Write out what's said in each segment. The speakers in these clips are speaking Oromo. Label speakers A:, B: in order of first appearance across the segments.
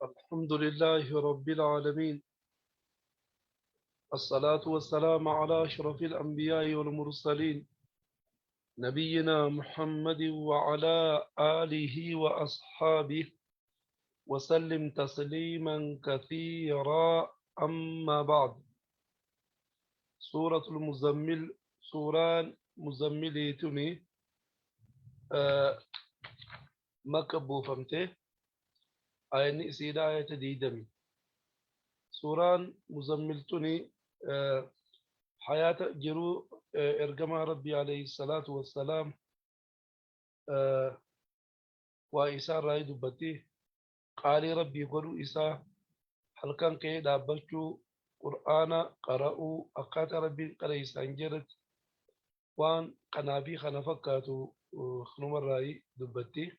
A: الحمد لله رب العالمين. الصلاة والسلام على أشرف الأنبياء والمرسلين نبينا محمد وعلى آله وأصحابه وسلم تسليما كثيرا. أما بعد، سورة المزمل سورة مزملتني آه مكبو فمته آية سيدة آية ديدمي. سورة مزملتني حياة جرو إرجما ربي عليه الصلاة والسلام وإساء راي دبتي قال ربي قلوا إساء هل كان كي دابتشو قرآن قرأوا أقات ربي قرأ إساء جرت وان قنابي خنفكاتو خنوم الرأي دبتي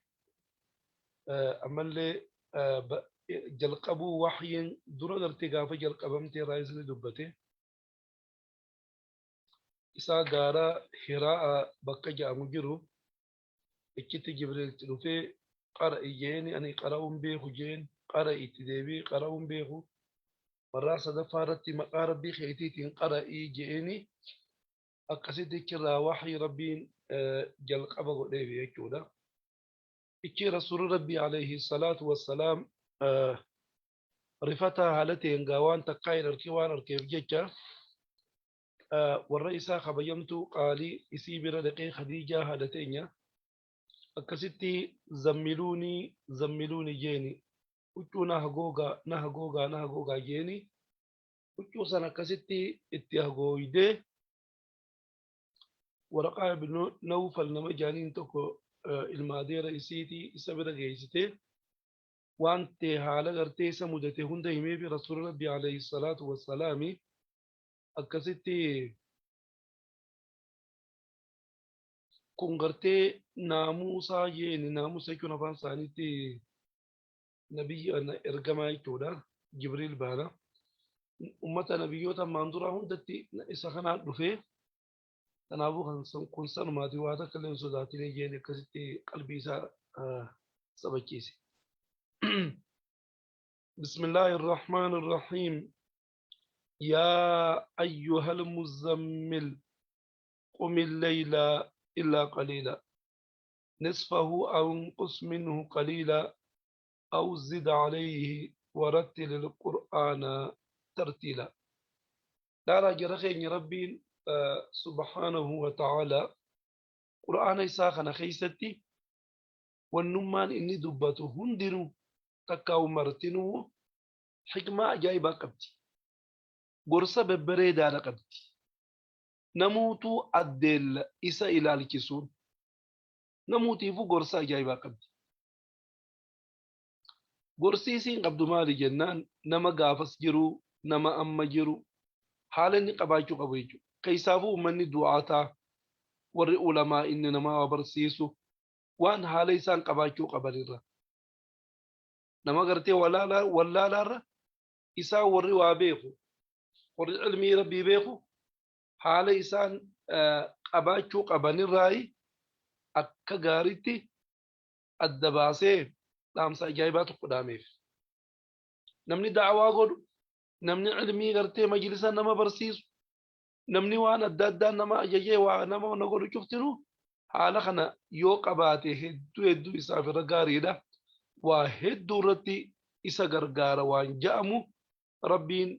A: أمالي جلقبو وحي درد ارتقاف جلقبمتي رئيس دبتي إساء غارا هراء بكا جامو جرو إكتي جبريل تلوفي قرأ جيني أني قرأهم بيخو جين قرأ إتدابي قرأهم بيخو مرة صدفارتي مقارب بي خيتيتين قرأ جيني أقصد كرا وحي ربين جل قبض ليبي يكودا إكي رسول ربي عليه الصلاة والسلام رفتا هالتين قوان تقاين الكوان الكيف جيكا والرئيسة خبيمتو قالي إسيبنا دقي خديجة هالتين أكستي زملوني جيني وچو نهجوغا جيني وچو سنة كستي اتهجويده ورقا بن نوفل نما جانين تكو المادية رئيسيتي إسابة جيسته وانت حالة غرتي سمودته هنده همي برسول ربي عليه الصلاة والسلام أكستي كون غرتي ناموسا جيني ناموسا كنا فانسانيتي نبي أنا إرقما يكودا جبريل بانا أمة نبيوتا ماندورا هندتي إساخنا دفه تنابو كن سن ماتي واتا كلم سوداتي جيني كستي قلبي سار سبكيسي. بسم الله الرحمن الرحيم. يا أيها المزمل قم الليل إلا قليلا نصفه أو انقص منه قليلا أو زد عليه ورتل القرآن ترتيلا. لا راجل خير ربي سبحانه وتعالى قرآن إساخنا خيستي والنمان إني دبته هندنو تكاو مرتنو حكمة أجايبا قبتي قرصة ببريدة قبتي نموتو أدل إسا إلى الكسون نموتي فو قرصة أجايبا قبتي قرصيسين قبض مالي جنان نما قافس جرو نما أما جرو حالا قبايشو قبيشو كيسافو مني دعاتا ورئ علماء إن نما وبرسيسو وان حالي سان قبايشو قبريرا نما قرتي ولا لا إسا ورئ وابيخو ورئ علمي ربي بيخو حالي إسان qabaachuu qabanirraayi akka gaariitti adda baasee dhaamsa ajaa'ibaa tokko dhaameef. Namni da'awaa godhu, namni ilmii gartee majlisa nama barsiisu, namni waan adda addaa nama ajajee waa nama na godhu cuftinu haala kana yoo qabaate hedduu isaaf irra gaariidha. Waa hedduu irratti isa gargaara waan ja'amu rabbiin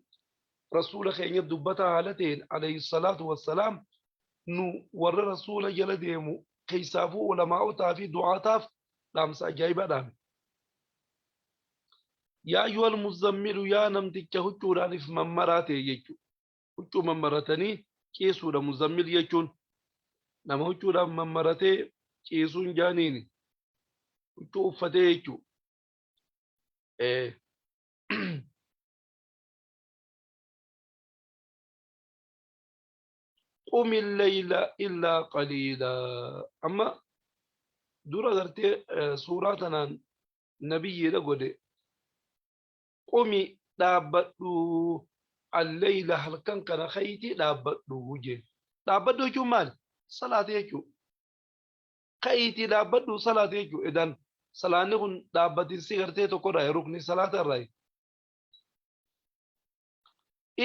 A: rasuula keenya dubbataa haala ta'een alayhi salaatu wassalaam nu warra rasuula jala deemu keessaafuu ulamaa'otaa fi du'aataaf dhaamsa ajaa'ibaa dhaame. Yaa ayyuhal muzammilu yaa namticha huccuudhaaniif mammaraa ta'e jechuudha. Huccuu mammaratanii ciisuudha muzammil jechuun. Nama huccuudhaan mammaratee ciisuun jaaniini. Huccuu uffatee jechuudha. قم الليل إلا قليلا. أما دورة غرتي سورة نبي لقد قمي دابدو الليل هل كان خيتي دابدو وجه دابدو جمال صلاة يجو خيتي دابدو صلاة يجو إذن salaanni kun dhaabbatinsi gartee tokkodha rukni salaata irraa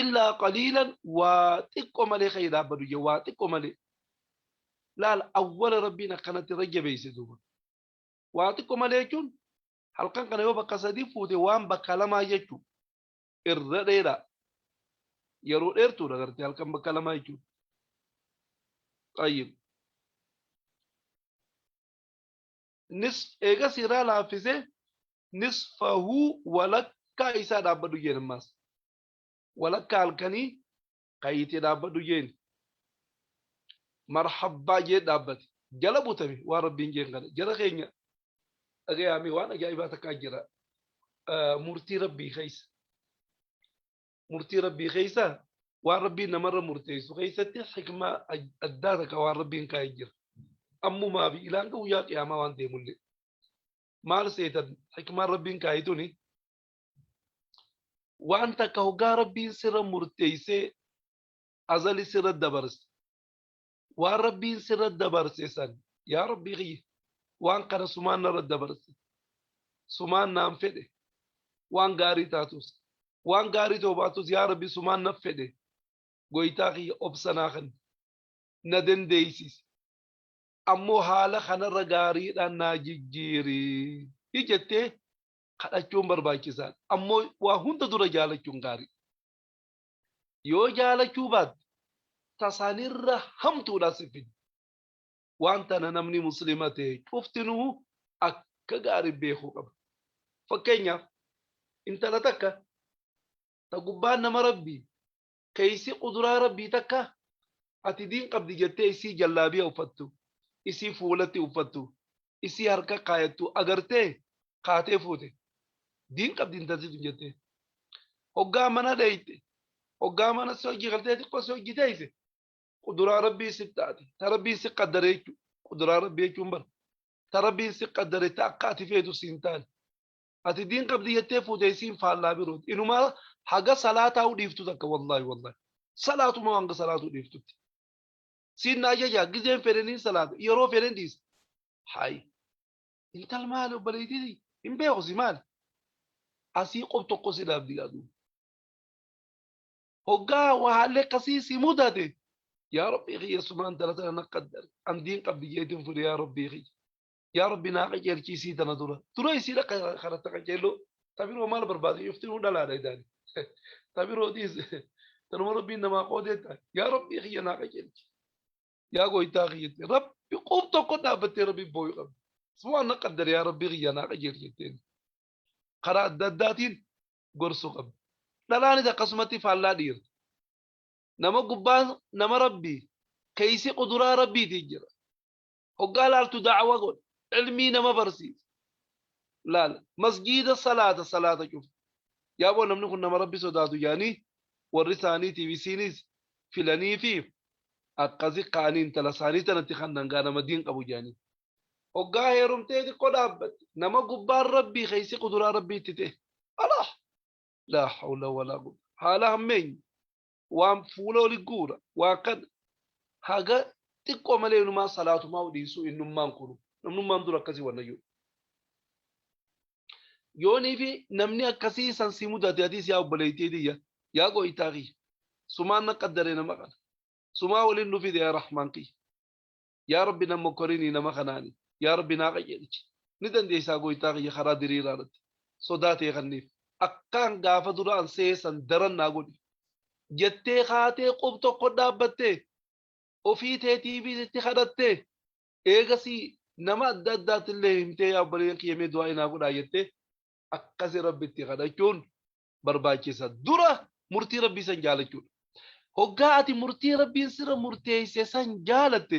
A: illaa qaliilan waa xiqqoo malee kan dhaabbatu jee waa xiqqoo malee laal awwala rabbiin akkanatti irra jabeesse duuba waa xiqqoo malee jechuun halkan kana yoo bakka sadii fuute waan bakka lamaa jechuu irra dheeraa yeroo dheertuudha gartee halkan bakka lamaa jechuun qayyib eega siraa laaffisee nisfahuu walakkaa isaa dhaabbatu jeen ammaas walakkaa halkanii kayyitee dhaabbatu jeen marhabbaa jee dhaabbate jala butame waan rabbiin jeen kana jara keenya dhagayaami waan ajaa'ibaa takkaa jira murtii rabbii keessa waan rabbiin namarra murteessu keessatti hikmaa addaa takka waan rabbiin kaa'ee jira ammumaa fi ilaan guyyaa qiyaamaa waan deemullee maal seetan hikmaan rabbiin kaa'ee tuni waan takka hoggaa rabbiin sirra murteessee azali sirra dabarse waan rabbiin sirra dabarse san yaa rabbii kiyya waan kana sumaan narra dabarse sumaan naan fedhe waan gaarii taatus waan gaarii ta'uu baatus yaa rabbi sumaan naf fedhe goytaa kiyya obsanaa kan na dandeessise ammoo haala kanarra gaariidhaan naa jijjiirii jettee kadhachuun barbaachisaadha ammoo waa hunda dura jaalachuun gaarii yoo jaalachuu baatte tasaanirra hamtuudha siffin waan tana namni muslima ta'e cuftinuu akka gaarii beekuu qaba fakkeenyaaf intala takka ta gubbaan nama rabbii keeysi quduraa rabbii takka ati diin qabdi jettee isii jallaabiya uffattu isii fuulatti uffattu isii harka kaayattu agartee kaatee fuute diin qabdi intalsitu jettee hoggaa mana dheeyte hoggaa mana si hojii galtee xiqqoo si hojii teeyse quduraa rabbii si taate ta rabbiin si qaddare jechuu quduraa rabbii jechuun bara ta rabbiin si qaddare ta akka ati feetu siin taane ati diin qabdi jettee fuute isiin faallaa birooti inumaa haga salaataa dhiiftu takka wallahi salaatuma hanga salaatuu dhiiftutti siin na ajaja gizeen fedhaniin salaata yeroo fedhan dhiisa hayi intal maali obbaleetii hin beeku si maali asii qof tokko si dhaabdi gaaduu hoggaa wahaallee akkasii si mudate yaa rabbii kiyya sumaan dalatana na qaddare an diin qabdi jeetiin fude yaa rabbii kiyya yaa rabbi naa qajeelchiisii tana dura isiidha karata qajeelloo tabiroo maal barbaade yoftinuu dhalaadha idaani tabiroo dhiis tanuma rabbiin namaa qoodeetta yaa rabbii kiyya naa qajeelchi yaa goytaa kiyyatti rabbi qof tokko dhaabbattee rabbii booyu qabdi sumaan na qaddare yaa rabbii kiyya naa qajeelchi jetteen karaa adda addaatiin gorsuu qabdi dhalaanis akkasumatti faallaa dhiira nama gubbaan nama rabbii keeysi quduraa rabbiitii jira hoggaa laaltu dacwa godhe ilmii nama barsiisa laala masjiida salaata cufa yaaboo namni kun nama rabbi sodaatu jaanii warri isaaniitiif isiinis filanii fi akkasi kaanii intala isaanii tanatti kan dangaa nama diin qabu jaanii hoggaa heerumtee xiqqoo dhaabbatti nama gubbaan rabbii keeysi quduraa rabbiitti ta'e alaa laa hawla walaa quwwata haala hammeenyi waan fuula oli guura waa kan haga xiqqoo malee inumaa salaatumaa dhiisuu innummaan kunu namnummaan dura akkasii wannayyuu yoonii fi namni akkasii san si mudate atiis yaa obboleeytii diyya yaa goytaa kiyya sumaan na qaddare nama kana sumaa waliin dhufite yaa rahmaan kiyya yaa rabbi nama korinii nama kanaani yaa rabbi naa qajeelchi ni dandeessaa goytaa kiyya karaa diriiraa irratti sodaatee kanniif akkaan gaafa duraan seesan daran naa godhi jettee kaatee qof tokko dhaabbattee ofii teetiifis itti kadhattee eegasii nama adda addaattillee himtee yaa obboleeyyan kiyyamee du'aa inaa godhaa jettee akkasi rabbitti kadhachuun barbaachisa dura murtii rabbii san jaalachuudha hoggaa ati murtii rabbiin sirra murteeyse san jaalatte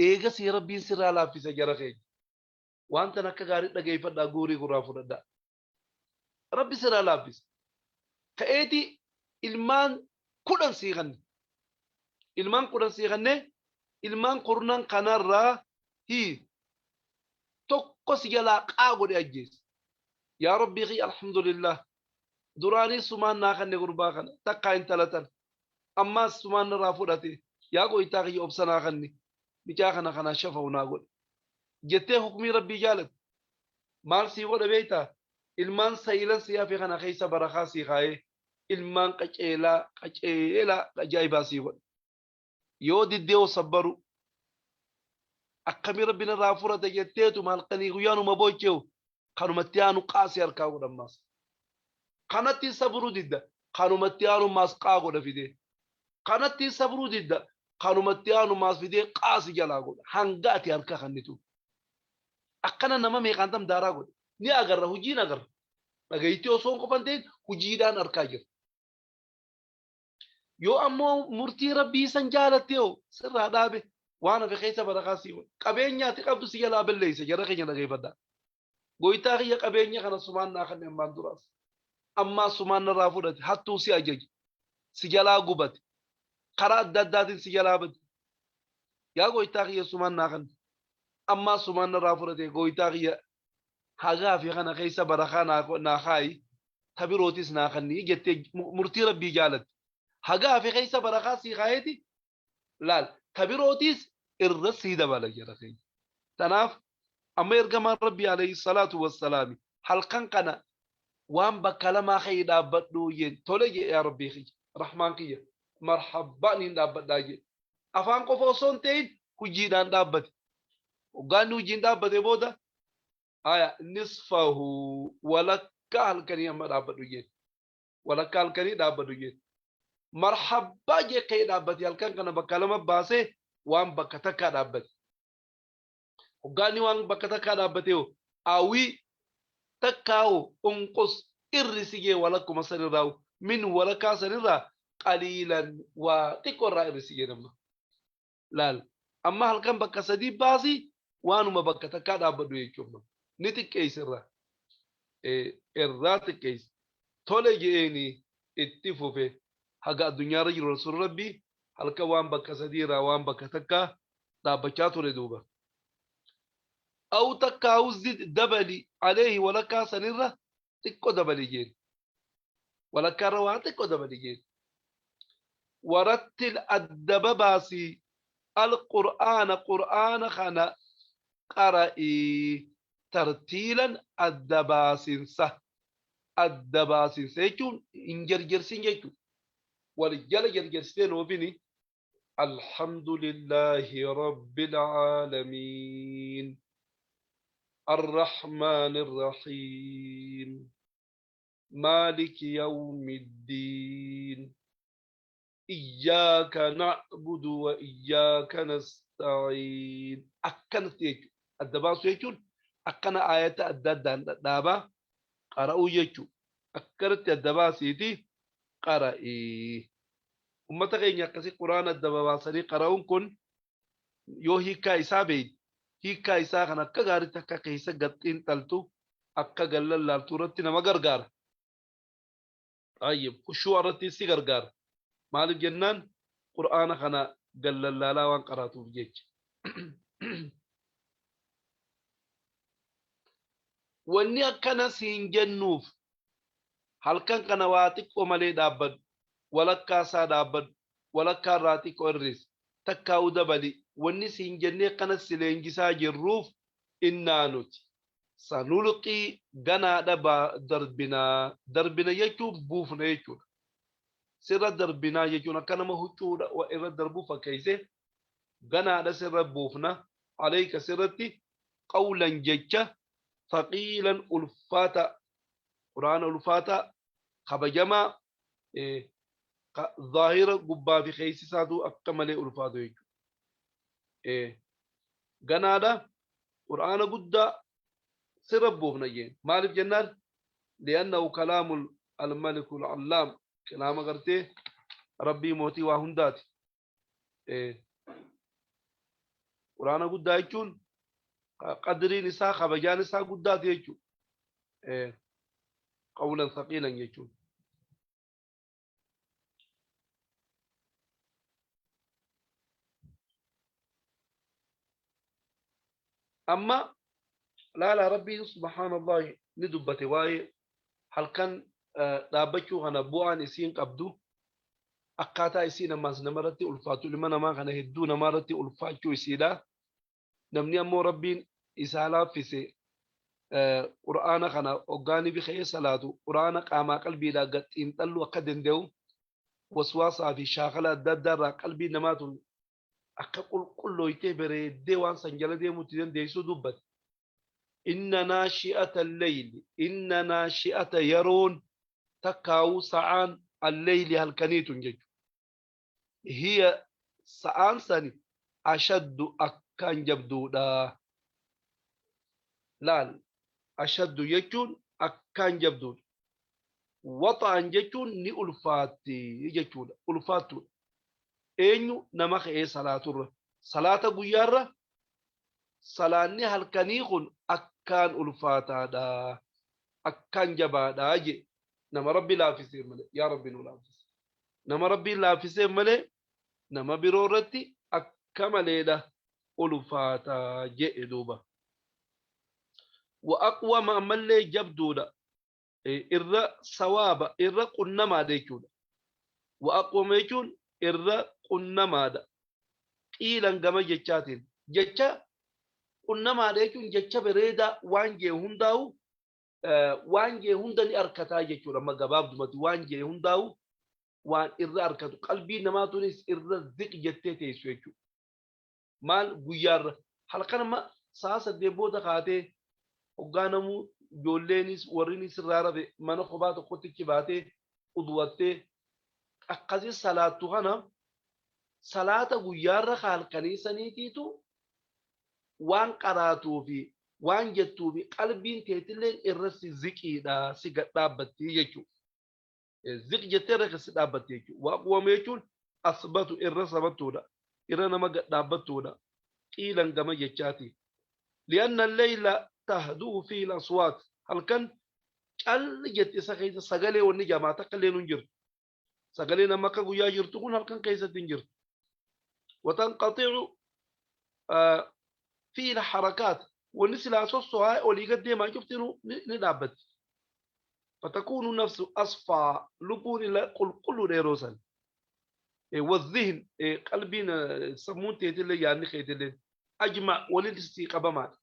A: eegasii rabbiin sirraa laaffisa jara keenya wantan akka gaarii dhageeffadhaa guurii gurraa fudhadhaa rabbi sirraa laaffisa ka'eeti ilmaan kudhan siiqanne ilmaan kurnan kanarraa tokko si jalaa qaa godhe ajjeese yaa rabbii kiyya alhamdulillah duraanii sumaan naa kanne gurbaa kana takkaa intalatan ammaas sumaan narraa fudhate yaa goytaa kiyya obsanaa kanne bicaa kana kanaa shafa'u naa godhe jettee hukmii rabbii jaalatte maal sii godha beektaa ilmaan sayilan siyaa fi kana keessa barakaa sii kaayee ilmaan qaceelaa ajaa'ibaa sii godha yoo diddee sabbaru akkami rabbina irraa furata jetteetu halkanii guyyaanuma boocheewu kanumatti aanu qaasii harkaa godhammaas kanatti sabruu didda kanumatti aanu maas qaa godha fidee kanatti sabruu didda kanumatti aanu maas fidee qaasi jalaa godha hanga ati harka kannitu akkana nama meeqaan tam daaraa godha ni agarra hujiin agarra dhagayitti osoo hin qofan ta'in hujiidhaan harkaa jira yoo ammoo murtii rabbii san jaalatte yoo sirraa dhaabe waan hafe keessa barakaa sii qabeenyaati qabdu si jalaa balleeysa jara keenya dhageeffadhaa goytaa kiyya qabeenya kana sumaan naa kanneen maan duraas ammaa sumaan narraa fudhate hattuu si ajaji si jalaa gubate karaa adda addaatiin si jalaa bade yaa goytaa kiyya sumaan naa kanneen ammaa sumaan narraa fudhate goytaa kiyya hagaa fi kana keessa barakaa naa kaayi tabirootis naa kannii jettee murtii rabbii jaalatte hagaa fi keessa barakaa sii kaayeeti laal tabirootis irra sii dabala jara keenya tanaaf amma ergamaan rabbii alayhi salaatu wassalaami halkan kana waan bakka lamaa kee dhaabbadhu jeen tole jee yaa rabbii kiyya rahmaan kiyya marhabbaan hin dhaabbadhaa jee afaan qofa osoo hin ta'in hujiidhaan dhaabbate hoggaanni hujiin dhaabbate booda aya nisfahu walakkaa halkanii amma dhaabbadhu jeen walakkaa halkanii dhaabbadhu jeen marhabbaa jee kee dhaabbate halkan kana bakka lama baasee waan bakka takkaa dhaabbate hoggaanni waan bakka takkaa dhaabbate awii takkaa'u unqus irri sigee walakkuma sanirraa min walakkaa sanirraa qaliilan waa xiqqoorraa irri sigee namna laal amma halkan bakka sadii baasii waanuma bakka takkaa dhaabbadhu jechuudha ni xiqqeessirraa irraa xiqqeessi tole je'eeni itti fufe haga addunyaarra jiru rasuul rabbii halkan waan bakka sadiirraa waan bakka takkaa dhaabbachaa ture duuba أو تكاو زد دبلي عليه ولا كاسنرة تكو دبلي جين ولا كروان تكو دبلي جين ورتل الدبباسي قرآن خنا قرئي ترتيلا الدباسين سيكون إنجرجرسين يكون ورجال جرجرسين وبني الحمد لله رب العالمين الرحمن الرحيم مالك يوم الدين إياك نعبد وإياك نستعين أكنت يجو الدباس يجو أكن آية الددان دابا قرأوا يجو أكرت الدباس يدي قرأي أمتك إن يقصي قرآن الدباسني قرأون كن يوهي كايسابي hiikaa isaa kan akka gaariitti akka keessa gaxxiin taltu akka gallallaaltu irratti nama gargaara. Ayyee kushuu irratti si gargaara. Maaliif jennaan qur'aana kana gallallaalaa waan qaraatuuf jecha. Wanni akkana siin jennuuf halkan kana waa xiqqoo malee dhaabbadhu walakkaa isaa dhaabbadhu walakkaa irraa xiqqoo irrees takkaa'uu dabali. wanni siin jennee kana sileenjisaa jirruuf innaa nuti sanulqii ganaadha darbina jechuun buufna jechuudha sirra darbinaa jechuun akka nama huccuudha irra darbuu fakkeessee ganaadha sirra buufna alayka sirratti qawlan jecha faqiilan ulfaata quraana ulfaata kabajamaa zaahira gubbaa fi keessisaatu akka malee ulfaatu jechuudha ganaada qur'aana guddaa sirabbuuf nayyeen maaliif jennaan li'annahu kalaamul almalikul allaam kalaama gartee rabbii mootii waa hundaati qur'aana guddaa jechuun qadriin isaa kabajaan isaa guddaati jechuu qawlan saqiilan jechuun أما لا ربي سبحان الله ندبته واي هل كان دابچو غنا بوان اسين قبدو أكاتا اسين ماس نمرتي ألفاتو لمن ما غنا هدو نمرتي ألفاتو اسيدا نمني أمو ربين إسالا فيسي قرآن خنا أوغاني بخير صلاة قرآن قاما قلبي لا قد إنتلو أكدن ديو وسواسا في شاغلة ددر قلبي نماتون أكقل كله يتبري ديوان سنجل دي متدين ديسو دبت إن ناشئة الليل إن ناشئة يرون تكاو سعان الليل هل كنيت جج هي سعان سني أشد أكان جبدو دا لا أشد يجون أكان جبدو وطعا جتون ني ألفاتي جتون ألفاتو إنو نمخ إيه صلاة الر صلاة بيارة صلاة هل كنيخون أكان ألفاتا دا أكان جبا دا جي نما ربي لا في سير ملي يا ربي لا في سير نما ربي لا في سير ملي نما برورتي أكمل دا ألفاتا جي دوبا وأقوى ما ملي جبدو دا irra sawaaba irra qunnamaadha jechuudha. Wa'aqooma jechuun irra qunnamaadha. Qiilan gama jechaatiin. Jecha qunnamaadha jechuun jecha bareedaa waan jee hundaa'u waan jee hunda ni arkataa jechuudha. Amma gabaabdumatti waan jee hundaa'u waan irra arkatu. Qalbii namaatuunis irra ziq jettee teessu jechuudha. Maal guyyaarra halkan amma sa'a 8 booda kaatee hoggaanamuu ijoollenis warrinis irraa rafe mana kophaa tokkotti baatee udwattee akkasii salaattu kana salaata guyyaarra halkanii saniitiitu waan qaraatuu fi waan jettuu fi qalbiin teetilleen irra si ziqiidha si gadhaabbattii jechuudha. Ziq jettee irra si dhaabbattee jechuudha. Waaqwame jechuun asbatu irra sabattuudha. Irra nama gadhaabbattuudha. Qiilan gama jechaati. Li'anna leeyla تهدو في الأصوات هل كان قال جت سكيت سجلي والنجامة تقلين نجر سجلينا ما كانوا يجرتون هل كان كيسة تنجر وتنقطع في الحركات والنسل أسوسها ولي قد ما شفتنه ندابت فتكون نفس أصفى لبون لا كل ريروسا والذهن قلبنا سمون تيتل يعني خيتل أجمع وللاستيقظة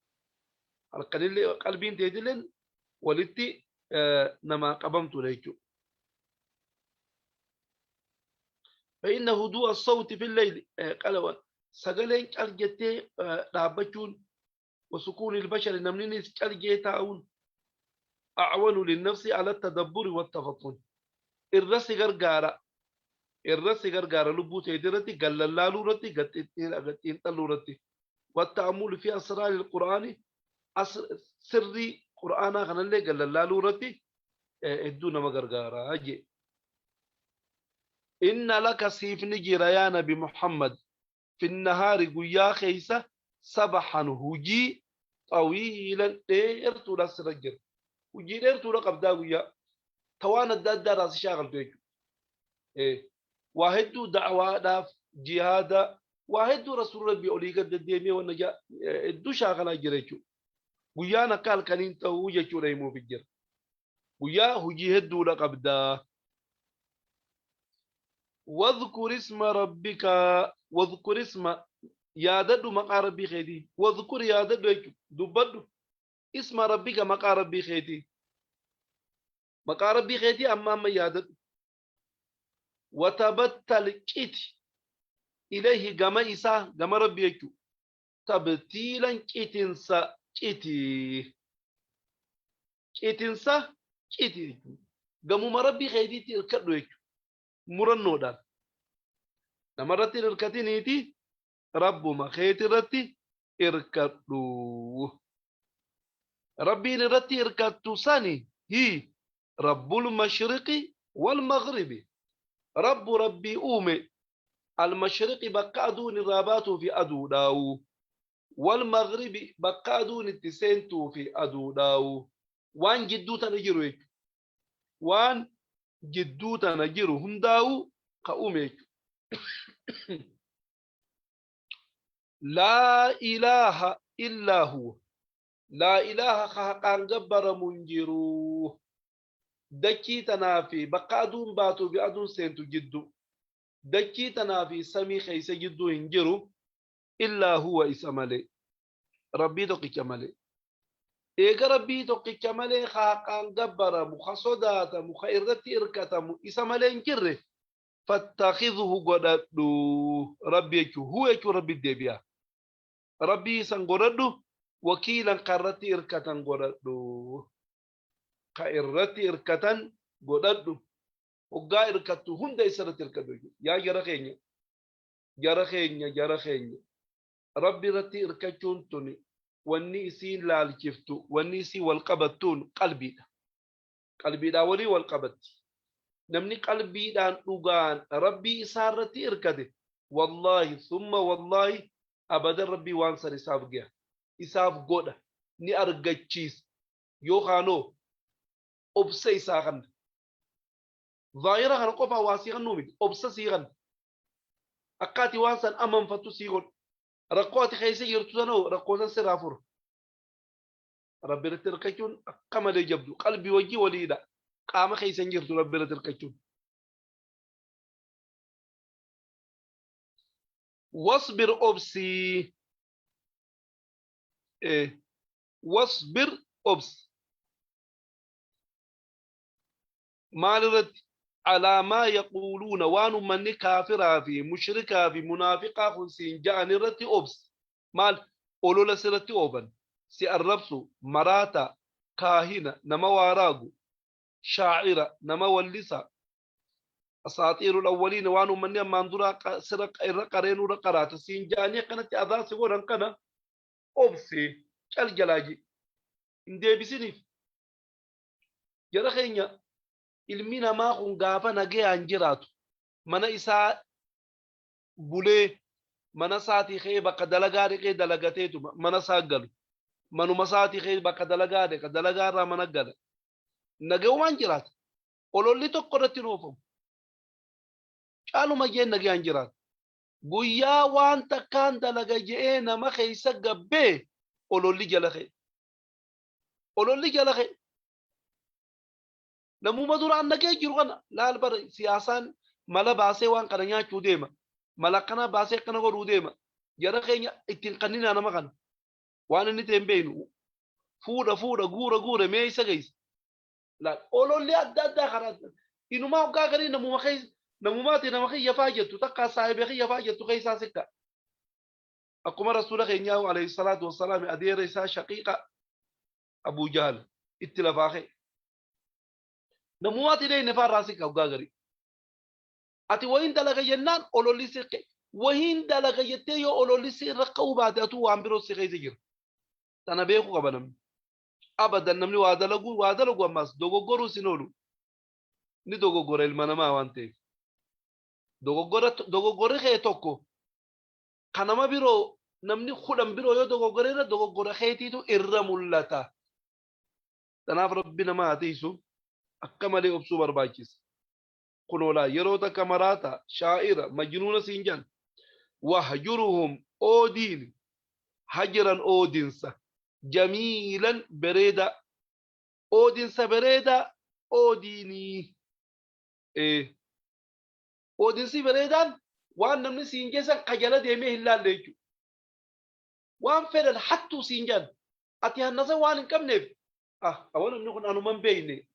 A: القليل قلبين تيدلن ولتي نما قبمت ليجو فإن هدوء الصوت في الليل قالوا سجلين أرجتي دابتون وسكون البشر نمنين أرجتاون أعون للنفس على التدبر والتفطن الرس غرغارة لبو تيدرتي قال اللالورتي قتين تلورتي والتأمل في أسرار القرآن سري قرآن خنا اللي قال الله رتي ادونا مغرغارا اجي ان لك سيف نجريان بمحمد في النهار قيا خيسه سبحا هجي طويلا ديرتو لسرجر هجي ديرتو لقبدا قيا توان الداد راس شاغل بيك واحد دعوة داف جهاد واحد رسول ربي اولي قد ديمي ونجا ادو شاغلا جريچو guyyaa akka halkaniin ta'uu jechuudha himuuf jira. Guyyaa hojii hedduudha qabdaa. واذكر اسم ربك واذكر اسم يادد مقا ربي خيتي واذكر يادد دبد اسم ربك مقا ربي خيتي مقا ربي خيتي أما يادد وتبتل كيتي إليه قما إسا قما ربي يكو تبتيلا كيتنسا كيتي كيتنسا كيتي قمو ربي خيتي تلكدو يكو مرنودان نمرتي الكتينيتي ربما خيترتي اركدو ربي نرتي اركدو ساني هي رب المشرق والمغرب ربي أومي المشرق بقادون الرابات في أدو داو والمغرب بقادون التسنتو في أدو داو وان جدو تنجرو وان جدو تنجرو هم داو كأومي لا إله إلا هو لا إله خاقان جبر منجرو دكي تنافي بقادون باتو بأدون سنتو جدو دكي تنافي سمي خيس جدو هنجرو إلا هو إسمالي ربي دوكي كمالي إيجا ربي توقي كمالي خاقان جبرا مخا صداتا مخا إردتي إركتا إسا مالين جره فاتخذه قددو ربي يكو هو يكو ربي الدبيا ربي سنقددو وكيلا قرتي إركتا قددو كإرتي إركتا قددو وقا إركتو هند إسرت إركتو يا جرخيني ربي رتي إركتون توني واني إسين لالكفتو واني إسي والقبتون قلبي دا ولي والقبت نمني قلبي دان دوغان ربي إسارتي إركده والله ثم والله أبدا ربي وانسر إساف جه إساف قودا ني أرغتشيس يوخانو أبسا إساغن ظاهرة هنقوفا واسيغن نومي أبسا سيغن أكاتي وانسان أمام فتو سيغن رقواتي خيسي يرتزنو رقوزن سرافور ربي رتركتون كما دي جبدو قلبي وجي وليدا قام خيسن جرتو ربي رتركتون واصبر أبسي إيه واصبر أبس مالرت على ما يقولون وانو من كافرا في مشركا في منافقا خنسين جاني رتي أبس مال أولولا سرتي أوبن سي الربسو مراتا كاهنة نما واراغو شاعرة نما ولسا أساطير الأولين وانو من ماندورا سرق الرقرين ورقرات سين جاني كانت أذاسي ورنكنا أبسي الجلاجي إندي بسنف جرخينيا ilmi namaa kun gaafa nagayaan jiraatu mana isaa bulee mana isaatii kee bakka dalagaa dhiqee dalagateetu mana isaa galu manuma isaatii kee bakka dalagaa dhiqa dalagaa irraa mana gala nagayumaan jiraata ololli tokko irratti noofamu caaluma jeen nagayaan jiraata guyyaa waan takkaan dalaga je'ee nama keessa gabbee ololli jala kee namuma duraan nagee jiru kana laal bar siyaasaan mala baasee waan kana nyaachuu deema mala kana baasee kana godhuu deema jara keenya ittiin qanninaa nama kana waan inni ta'e hin beeknu fuudha guura mee isa geessa laal ololli adda addaa karaa inumaa hoggaa garii namumaati nama kiyya faa jettu takka saahibee kiyya faa jettu keessaa sikka akkuma rasuula keenyaa alayhi salaatu wassalaam adeera isaa shaqiiqa abuu jahal itti lafaa kee نموات إليه نفار راسك أو غاغري أتي وين دلغ ينان أولولي سيقي وين دلغ يتيو أولولي سيرقو بعد أتو وامبرو سيقي زجر تنبيكو قبنم أبدا نمني وادلغو أماس دوغو غورو سينولو ني دوغو غور المنما وانتي دوغو غور خي توكو كانما بيرو نمني خودم بيرو يو دوغو غوريرا دوغو غور خيتيتو إرمولتا تناف ربنا ما أتيسو أكمل أبسو برباكيس قنولا يروتا كمراتا شائرة مجنونة سينجان وهجرهم أودين هجرا أودينسا جميلا بريدا أودينسا بريدا أوديني إيه أودينسي بريدا وان نمني سينجان قجالة ديمي هلال ليجو وان فعلا حتو سينجان أتيها النسا وان كم نف أولا نكون أنو من بيني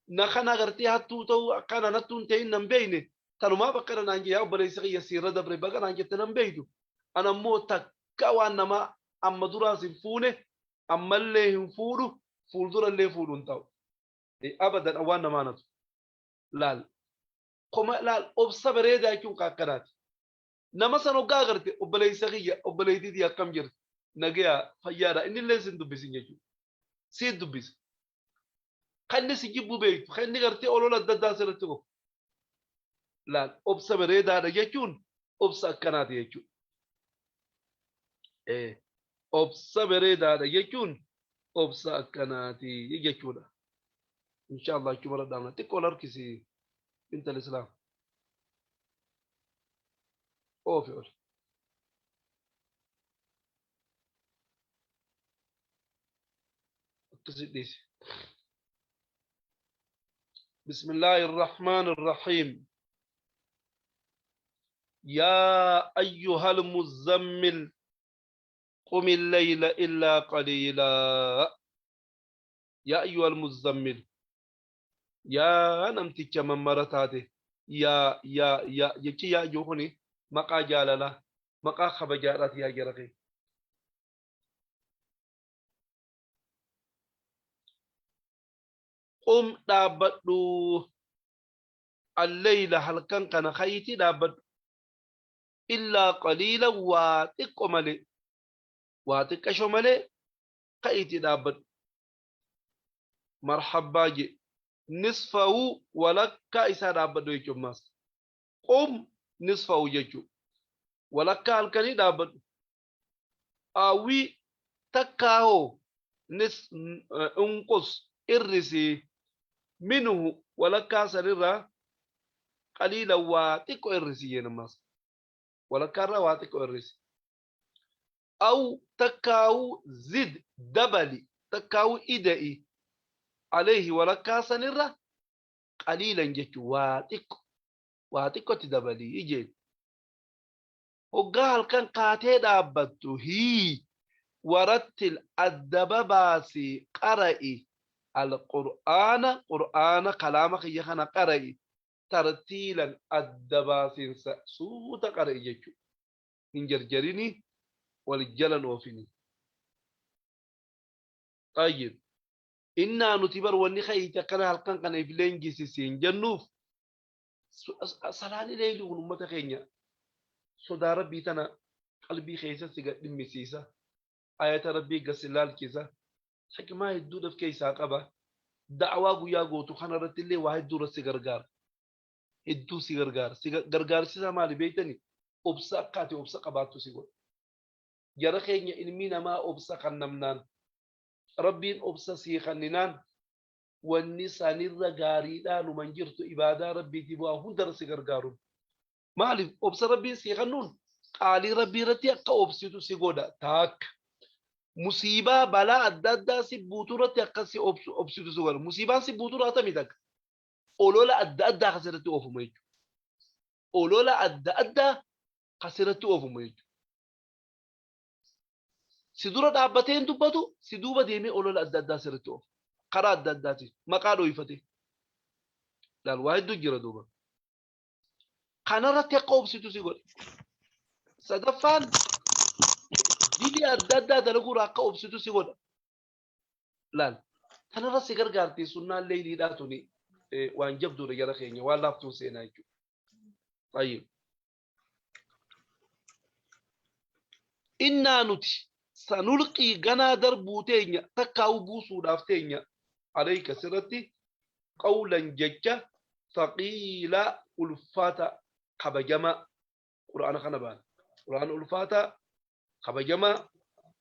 A: نخنا غرتي هاتو تو كان نتون تين نبينه تلو ما بقرا نانجي يا بليس يسير دبر بقى نانجي تنبيدو أنا موتا كوان نما أما دراس فونه أما اللي ينفورو فول دور اللي يفورون تاو أبدا أوان نما نتو لال كما لال أبصر يدا يكون كاكرات نما سنو غرتي أبليس أبليدي دي كم جر نجيا فيارا إن اللي سندو بيسنجو سيدو بيس خلني سجيبو بيت خلني غرتي أولولا دادا سرتو لا أبصر بريدا رجعون أبصر كنات يجون إيه أبصر بريدا رجعون أبصر كنات يجون إن شاء الله كمرة دامنا تقولر كسي أنت الإسلام أوفيول كسي ديس بسم الله الرحمن الرحيم يا أيها المزمل قم الليل إلا قليلا يا أيها المزمل يا نمتك من مرتاته يا يجي يا جوهني مقا جاللا مقا خبجالات يا جرقي قم دابدو الليل هل كان خيتي دابد إلا قليلا واتق ملي واتق شمالي خيتي دابد مرحبا جي نصفه ولك إسا دابد ويجمس قم نصفه يجو ولك الكني دابد أوي تكاو انقص إرسي منه ولك سريرا قليلا واتق إرسي ينمس ولك واتق إرسي أو تكاو زد دبلي تكاو إدئي عليه ولك سنرة قليلا جتو واتق تدبلي يجي وقال كان قاتي دابتو هي ورتل الدباباسي قرأي قرآن كلامك يخنا قرأي ترتيلا الدباسي سوت قرأي جتو نجرجريني والجلن وفيني طيب إنا نتبر ونخي تقرأ هالكان كان إفلين جيسيسين جنوف صلاني ليلي ونمت خينيا صدا ربي تنا قلبي خيسا سيقات دمسيسا آيات ربي قسلال كيسا حكما يدود في كيسا قبا دعوا قويا قوتو خانا رتلي واحد دورة سيغرغار هدو سيغرغار سيغرغار سيسا مالي بيتني أبسا قاتي أبسا قباتو سيغر جرى خينيا إنمينا ما أبسا خنمنان ربين أبسا سيخننان والنسان الرغاري لا نمنجرت إبادة ربي تبوا هندر سيغرغارون مالي أبسا ربين سيخنون قالي ربي رتي أقا أبسيتو سيغودا تاك مصيبة بلا أددا سبوتو رتي أقا أبسيتو سيغودا مصيبة سبوتو رتا ميتاك أولولا أددا خسرتي أوفو ميجو أولولا أددا خسرتي أوفو ميجو سيدورة دابتين دبتو سيدوبة ديمي أولولا أددا سرتي أوفو قرا أدداتي مقالو يفتي لا الواحد دو جرى دوبا قانا رتي أقا أبسيتو سيغودا سدفان ديلي أددا دلقو راقا أبسيتو سيغودا لا تنا رسي غرغارتي سنة الليلي داتوني وان جبدو رجال خيني ولا فتو سينايكو طيب إنا نتي سنلقي غنا دربوتين تكاو بوسو دافتين عليك سرتي قولا ججة ثقيلة ألفاتا خبجما قرآن خنبان قرآن ألفاتا خبجما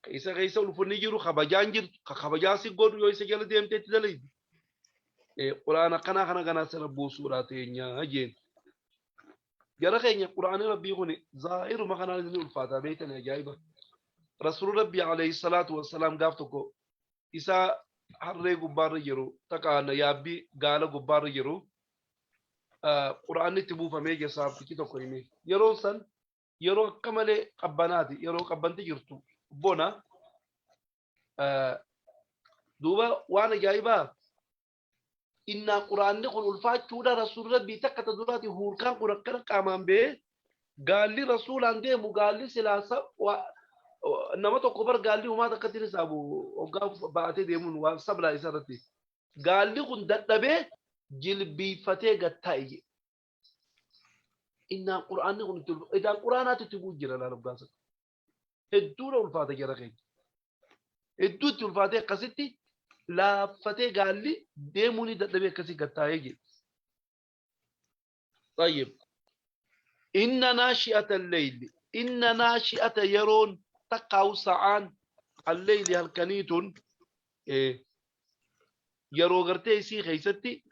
A: كيسا ألفني جرو خبجان جر خبجاسي قد يويسا جل ديمتي تدلي قرآن خنا غنا سنبوسو راتين هجين جرى خيني قرآن ربي يقولي ظاهر ما خنا لذي الفاتحة بيتنا جايبة رسول ربي عليه الصلاة والسلام قافتكو إسا حرّي قبار يرو تكانا يابي قال قبار يرو قرآن تبو فميجي صاحب كتو كويمي يرو سن يرو كمالي قباناتي يرو قبانتي جرتو بونا دوبا وانا جايبة إن قرآن نقول الفات شودا رسول ربي تكت دولاتي هوركان قرآن قامان بي قال لي رسول عنده قال لي سلاسة نما تكبر قال لي وما تكتير سابو وقاف بعتي ديمون وسبلا إسرتي قال لي كن دتبه جلبي فتى قتاي إن القرآن نقول إذا القرآن تتبو جرا لا نبغاس الدورة الفاتحة جرا خير الدورة الفاتحة قصتي لا فتى قال لي ديموني دتبه كسي قتاي طيب إن ناشئة الليل إن ناشئة يرون تقاو سعان الليل هالكنيتون يرو غرتي سي خيستي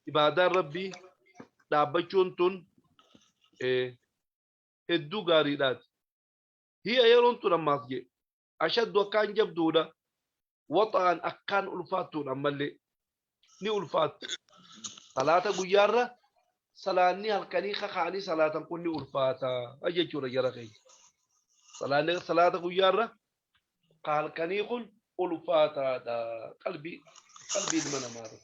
A: عبادة ربي دابچون تون هدو غاريدات هي يرون تون ماسجي أشد وكان جبدودا وطعن أكان ألفاتون أمالي ني ألفات ثلاثة بيارة سلاني هالكنيخة خالي صلاة كوني ألفاتا أجي جورا جرا خي صلاة بيارة قال كنيخون ألفاتا دا قلبي المنا مارو.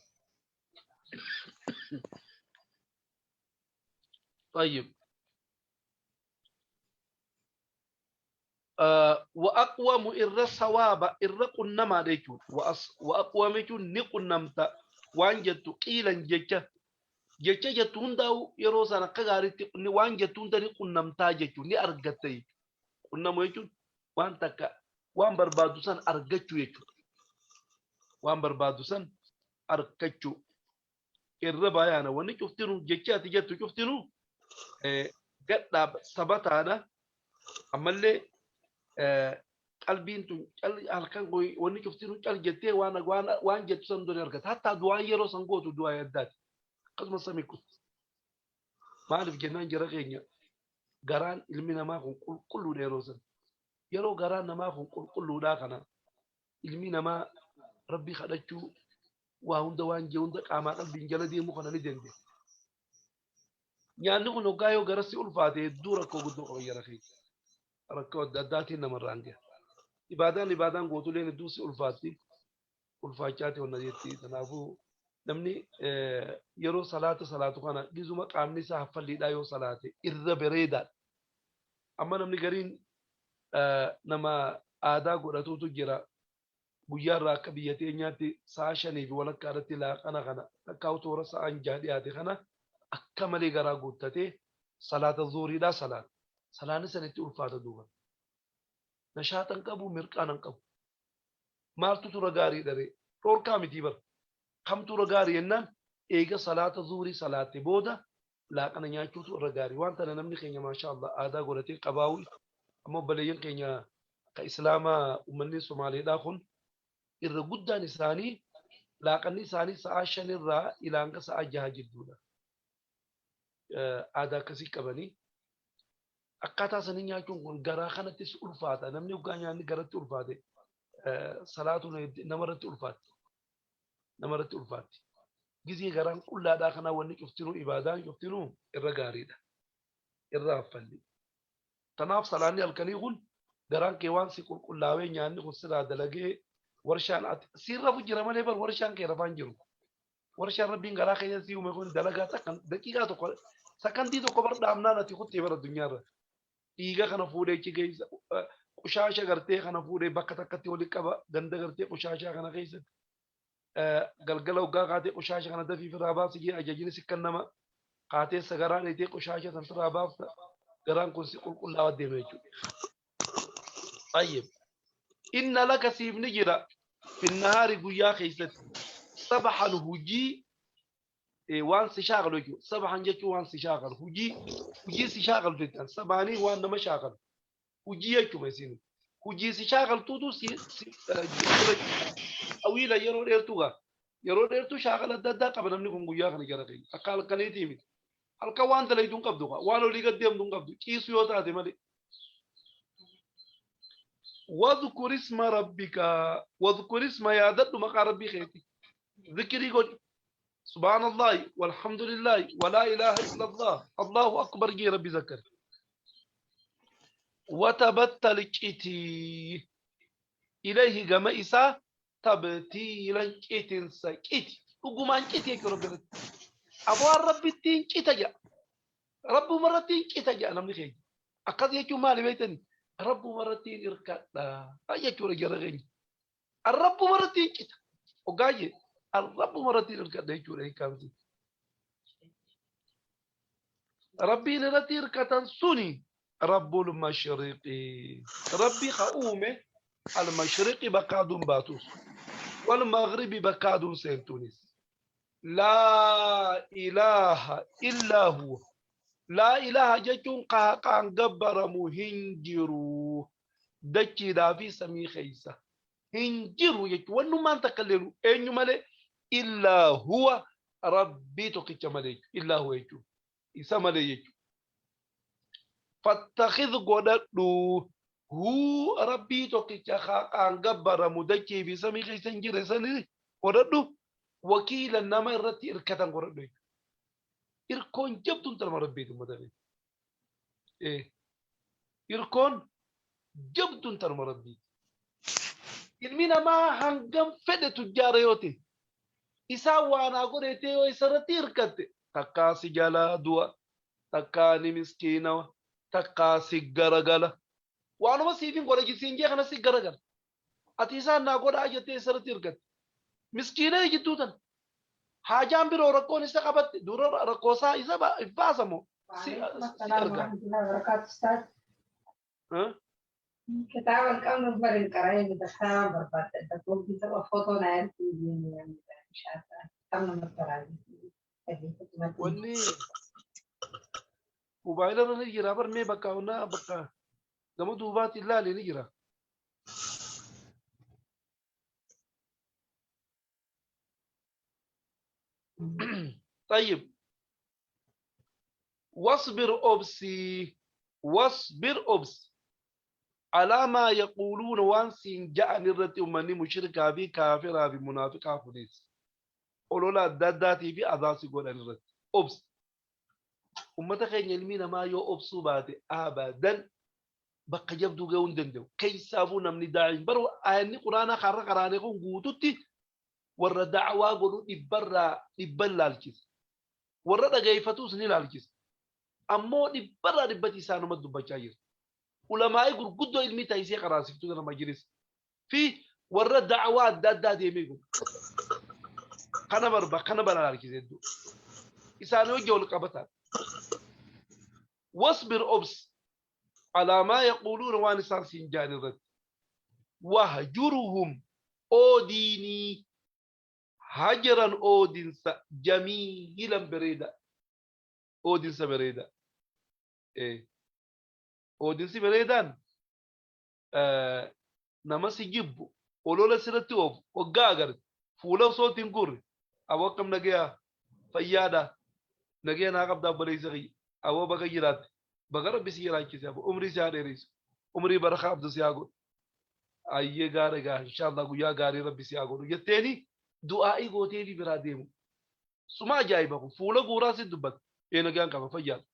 A: طيب وأقوم إر الصواب إر قنما ديكون وأقوم يكون نقنمتا وانجت قيلا jecha jettuun daa'u yeroo sana akka gaariitti waan jettuun tani qunnamtaa jechuun ni argatta jechuudha. Qunnamu jechuun waan takka waan barbaadu san argachuu jechuudha. Waan barbaadu san argachuu irra baay'aana wanni cuftinuu jecha ati jettu cuftinuu gadhaa sabataadha. Ammallee qalbiin tun halkan wanni cuftinuu cal jettee waan jettu san dura argata. Hatta du'aan yeroo san gootu du'aa addaati. Akkasumas samii kun maaliif jennaan jara keenya garaan ilmi namaa kun qulqulluudha yeroo san. Yeroo garaan namaa kun qulqulluudhaa kana ilmi namaa rabbii kadhachuu waa hunda waan jee hunda qaamaa qalbiin jala deemuu kana ni dandeenya. Nyaanni kun hoggaa yoo garasi ulfaate hedduu rakkoo guddoo qaba jara keenya. Rakkoo adda addaatiin namarraan gaha. Ibaadaan gootuleen hedduu si ulfaachaati wanna jetti. Kanaafuu namni yeroo salaatu kana gizuma qaamni isaa haffalliidhaa yoo salaate irra bareedaadha. Amma namni gariin nama aadaa godhatuutu jira. Guyyaarraa akka biyya teenyaatti sa'a 5 fi walakkaa irratti laaqana kana akka toora sa'aan 6 dhiyaate kana akka malee garaa guuttatee salaata zuuriidhaa salaata. Salaanni sanitti ulfaata duuba. Nashaatan qabu mirqaanan qabu. Maaltu tura gaarii dharee dhorkaa mitii bara. Kamtu irra gaarii jennaan eega salaata zuurii salaatte booda laaqana nyaachuutu irra gaarii. Waan tana namni keenya maashaallah aadaa godhatee qabaa'u ammoo baleeyyan keenya ka islaamaa uummanni Somaaleedhaa kun irra guddaan isaanii laaqanni isaanii sa'a 5 irraa ilaanga sa'a 6 jidduudha. Aadaa akkasii qabanii akkaataa sanii nyaachuun kun garaa kanattis ulfaata. Namni hoggaa nyaanni garatti ulfaate salaatuun namarratti ulfaatti. Gizee garaan qullaadhaa kanaa wanni cuftinuu ibaadaan cuftinuu irra gaariidha. Irra haffalli. Tanaaf salaanni halkanii kun garaan kee waan si qulqullaawee nyaanni kun sirraa dalagee warshaan sirra jira malee bar warshaan kee rafaan jiru. Warshaan rabbiin garaa keenya si uume kun dalagaa takkan daqiiqaa tokko sakandii tokko bar dhaamnaan ati kuttee bara addunyaarra. Dhiiga kana fuudhee achi keessa qushaasha gartee kana fuudhee bakka takkatti walitti qaba ganda gartee qushaashaa kana keessatti. Galgala hoggaa kaatee qushaasha kana dafii firraa baasii jee ajajni si kan nama kaatee sagaraa dheetee qushaasha san firraa baafta garaan kun si qulqullaa'aa deema jechuudha. Ayyib. Inna laka siif ni jira finnahaari guyyaa keessatti sabaxan hujii waan si shaaqalu jechuudha. Sabaxan jechuun waan si shaaqalu hujii si shaaqalu jettan sabaanii waan nama shaaqalu hujii jechuudha isin hujii si shaaqaltuutu si awiila yeroo dheertuu shaaqala adda addaa qaba namni kun guyyaa kana jara keenya akka halkaniitii miti halkan waan dalaytu hin qabdu waan olii gad deemtu hin qabdu ciisu yoo taate malee. واذكر اسم ربك واذكر اسم يا دد مقا ربي خيتي ذكري قل سبحان الله والحمد لله ولا إله إلا الله الله أكبر جي ربي ذكر وتبتل إتي إليه جمائسة تبتيلا إتن سكيتي وقمان إتي يا ربي أبوار ربي تين إتجا رب مرتين إتجا أنا من خير أكاد يجوا مالي بيتني رب مرتين إركضنا أي كورة جرغني الرب مرتين كده وقاية الرب مرتين إركضنا يجورا يكامزي ربي لرتين إركضن سوني رب المشرقي ربي خاومه المشرقي بقادون باتوس والمغربي بقادون سنتونس لا إله إلا هو لا إله جتون قاقان قبر مهنجرو دكي دافي سمي خيسة هنجرو يجو ونو ما نتكلمو أنو مالي إلا هو ربي توقيت مالي إلا هو يجو إسا مالي يجو فاتخذ قدرو هو ربي توقيت قاقان قبر مدكي بسمي خيسة نجر سنة قدرو وكيلا نما الرتي إركتان قدرو إركون جبتون ترى مربيتم مدري إيه إركون جبتون ترى مربيت ilmi namaa hangam fedhe tujjaara yoo ta'e isaa waanaa godhetee yoo isarratti hirkatte takkaa si jalaa du'a takkaa ni miskiinawa takkaa si garagala waanuma siifin godha jisiin jee kana si garagala ati isaan naa godhaa jettee isarratti hirkatte miskiina jidduu tan haajaan biroo rakkoon isa qabatte dura rakkoosaa isa baasamoo si argaa
B: كتاب الكون نكبر القراية بتختار برباد تقول في سبب فوتو ناير في مش عارفة كم نمبر قراية
A: wanni mobaayilaa ni jira bar mee bakka onaa bakka gama duubaatti ilaale ni jira. طيب واصبر أبسي على ما يقولون وانسين جاء نرتي ومني مشركا بي كافرا بي منافقا فليس أولولا داداتي في أذاسي قول نرتي أبس أمتا خين يلمين ما يو أبسو باتي أبدا بقى يبدو قون دندو كي سابونا من داعين برو آياني قرانا خارا قراني قون قوتوتي ورا دعوا قولوا إبلا الكيس ورا دقايفتو سنين الكيس أمو إبلا ربتي سانو مدو بچاير علماء gurguddoo ilmi taayisee qaraasiftuu kana majlis fi warra da'awaa adda addaa deemee gudu kana bara harkisee duu isaanii hojii ol qabataan wasbir obs alaa maa yaquuluuna waan isaan siin jaan irratti wahjuruhum oodiinii hajaran oodinsa jamiilan bareeda oodinsa bareeda oodinsi bareedaan nama si jibbu olola sirratti oofu waggaa agarte fuula osootiin gurre awoo akkam nagayaa fayyaadha nagaya naa qabdaa baleessa kiyya awoo baga jiraatte baga rabbi si jiraachise abo umrii si haa dheereessu umrii barakaa abdu si haa godhu ayyee gaara gaa inshaallah guyyaa gaarii rabbi si haa godhu jetteeni du'aa'ii gooteefi biraa deemu suma ajaa'iba kun fuula guuraa si dubbata nagaan qaba fayyaadha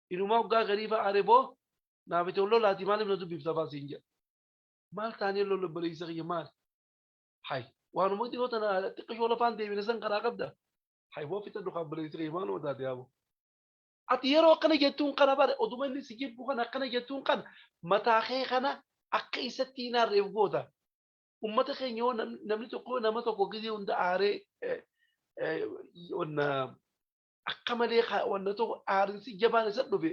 A: inumaa waggaa gariifa areboo naafite lolaati maaliif na dubbifta faasiin jedha maal taanee lola baleessa kiyya maal hay waanuma dhiyoo tana xiqqashoo lafaan deebine san karaa qabda hay boo fixa dhukaaf baleessa kiyya maaluma taate yaabo ati yeroo akkana jettuun kana bare oduma inni si jibbu kana akkana jettuun kana mataa kee kana akka isatti hinaarreef goota ummata keenya yoo namni tokko nama tokko gizee hunda aaree akka malee wanna tokko aarinsi jabaan isa dhufe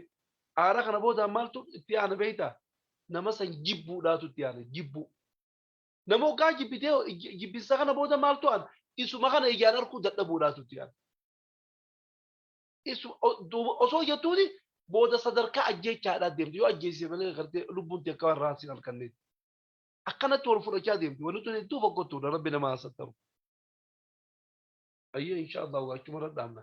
A: aara kana booda maaltu itti aana beeyta nama san jibbuudhaatu itti aana jibbu nama ogaa jibbitee jibbisa kana booda maaltu aan isuma kana ijaan arkuu dadhabuudhaatu itti aana osoo jettuuni booda sadarkaa ajjeechaadhaa deemte yoo ajjeesise malee gartee lubbuun akka waan raasiin halkanneeti akkanatti wal fudhachaa deemte wanni tun hedduu fokkottuudha rabbi nama hasattaru ayyee insha Allah achuma irra dhaabna